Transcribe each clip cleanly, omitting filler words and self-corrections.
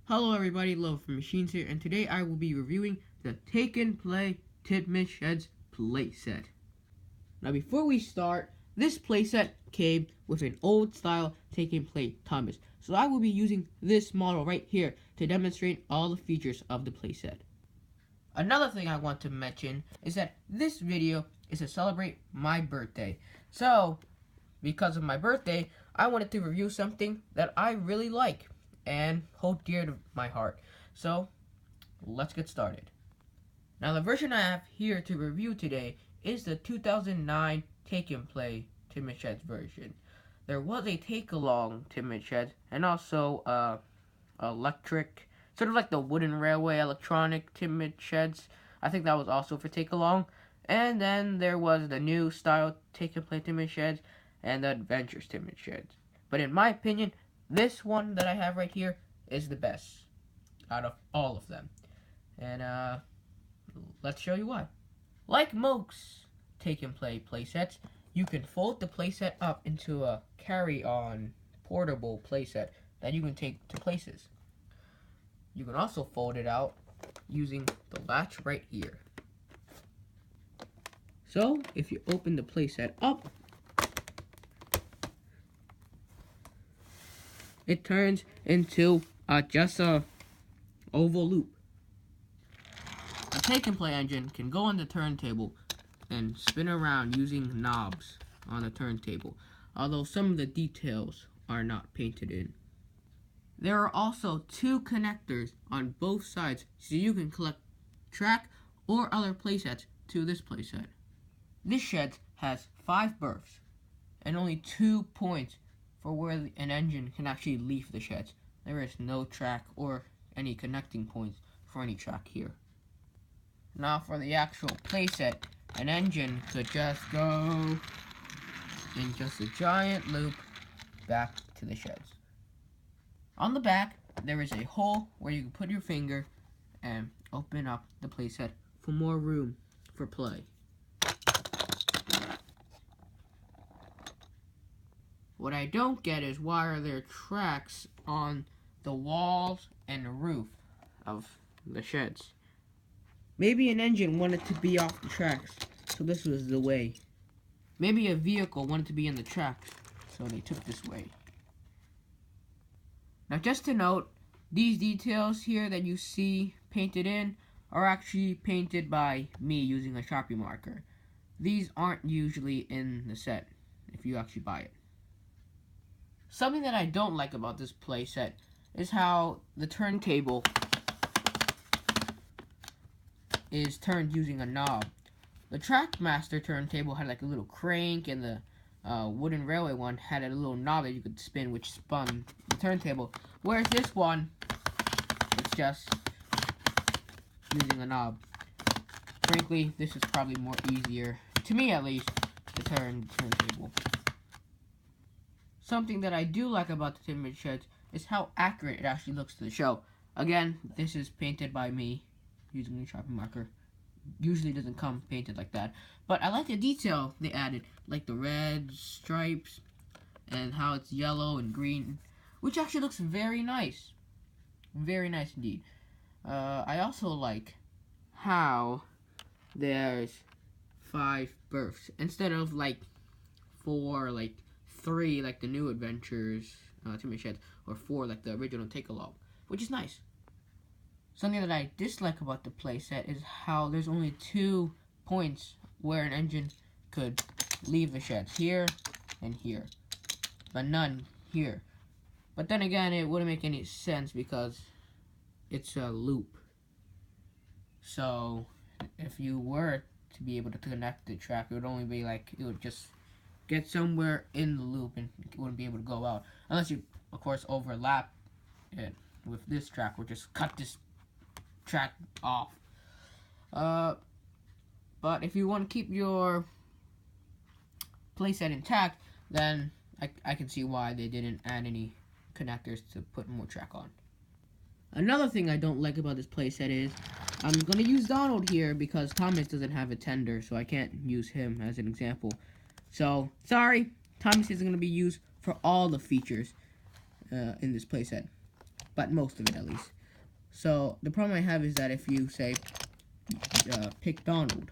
Hello everybody, Love from Machines here, and today I will be reviewing the Take and Play Tidmouth Sheds playset. Now before we start, this playset came with an old style Take and Play Thomas, so I will be using this model right here to demonstrate all the features of the playset. Another thing I want to mention is that this video is to celebrate my birthday. So, because of my birthday, I wanted to review something that I really like and hold dear to my heart. So, let's get started. Now, the version I have here to review today is the 2009 Take and Play Tidmouth Sheds version. There was a take-along Tidmouth Sheds and also electric, sort of like the wooden railway electronic Tidmouth Sheds. I think that was also for take-along. And then there was the new style Take and Play Tidmouth Sheds and the Adventures Tidmouth Sheds. But in my opinion, this one that I have right here is the best out of all of them. And let's show you why. Like most Take and Play playsets, you can fold the playset up into a carry-on portable playset that you can take to places. You can also fold it out using the latch right here. So, if you open the playset up, it turns into just a oval loop. The Take and Play engine can go on the turntable and spin around using knobs on the turntable, although some of the details are not painted in. There are also two connectors on both sides, so you can collect track or other playsets to this playset. This shed has 5 berths and only 2 points for where an engine can actually leave the sheds. There is no track or any connecting points for any track here. Now for the actual playset, an engine could just go in just a giant loop back to the sheds. On the back, there is a hole where you can put your finger and open up the playset for more room for play. What I don't get is why are there tracks on the walls and the roof of the sheds. Maybe an engine wanted to be off the tracks, so this was the way. Maybe a vehicle wanted to be in the tracks, so they took this way. Now just to note, these details here that you see painted in are actually painted by me using a Sharpie marker. These aren't usually in the set if you actually buy it. Something that I don't like about this playset is how the turntable is turned using a knob. The Trackmaster turntable had like a little crank, and the wooden railway one had a little knob that you could spin, which spun the turntable. Whereas this one, it's just using a knob. Frankly, this is probably more easier, to me at least, to turn the turntable. Something that I do like about the Tidmouth Sheds is how accurate it actually looks to the show. Again, this is painted by me using a Sharpie marker. Usually doesn't come painted like that. But I like the detail they added, like the red stripes and how it's yellow and green, which actually looks very nice. Very nice indeed. I also like how there's 5 berths instead of like 4, like 3 like the new Adventures Tidmouth Sheds, or 4 like the original Take-Along, which is nice. Something that I dislike about the playset is how there's only 2 points where an engine could leave the sheds, here and here, but none here. But then again, it wouldn't make any sense because it's a loop. So if you were to be able to connect the track, it would only be like, it would just get somewhere in the loop and it wouldn't be able to go out. Unless you, of course, overlap it with this track, or just cut this track off. But if you want to keep your playset intact, then I can see why they didn't add any connectors to put more track on. Another thing I don't like about this playset is I'm going to use Donald here because Thomas doesn't have a tender, so I can't use him as an example. So, sorry, Thomas isn't going to be used for all the features in this playset. but most of it at least. So the problem I have is that if you say pick Donald,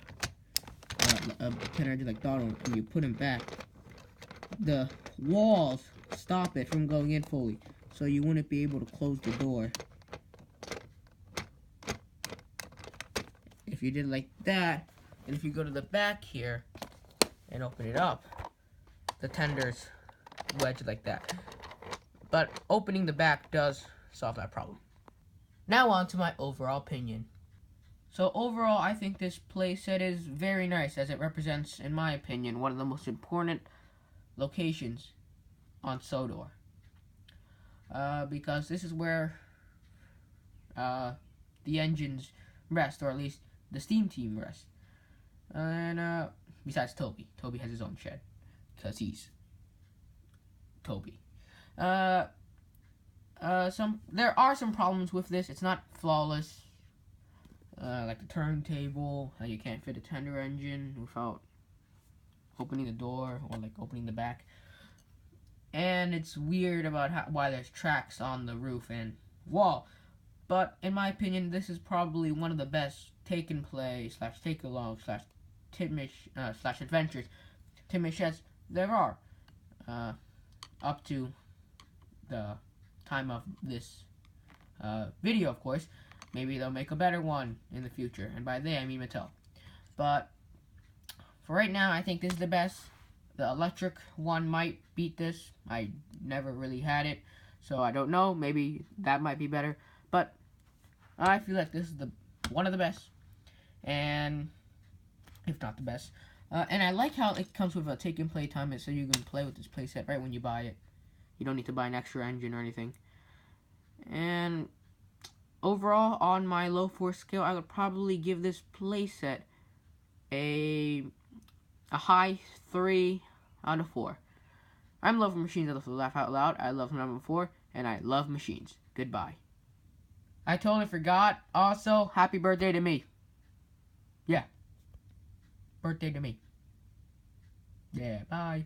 a pretend like Donald, and you put him back, the walls stop it from going in fully, so you wouldn't be able to close the door. If you did like that, and if you go to the back here and open it up, the tender's wedged like that. But opening the back does solve that problem. Now on to my overall opinion. So overall, I think this playset is very nice, as it represents, in my opinion, one of the most important locations on Sodor. Because this is where the engines rest, or at least the steam team rest. And besides Toby. Toby has his own shed, because he's Toby. There are some problems with this. It's not flawless. Like the turntable, you can't fit a tender engine without opening the door or like opening the back. And it's weird about why there's tracks on the roof and wall. But in my opinion, this is probably one of the best take and play / take along / Tidmouth / adventures Tidmouth sheds there are. Up to the time of this video, of course. Maybe they'll make a better one in the future, and by they I mean Mattel. But for right now, I think this is the best. The electric one might beat this. I never really had it, so I don't know. Maybe that might be better. But I feel like this is one of the best, and if not the best. And I like how it comes with a take and play timer, so you can play with this playset right when you buy it. You don't need to buy an extra engine or anything. And overall, on my low force scale, I would probably give this playset a high 3 out of 4. I'm Love Machines. I love to laugh out loud. I love number 4, and I love machines. Goodbye. I totally forgot. Also, happy birthday to me. Yeah. Birthday to me. Yeah, bye.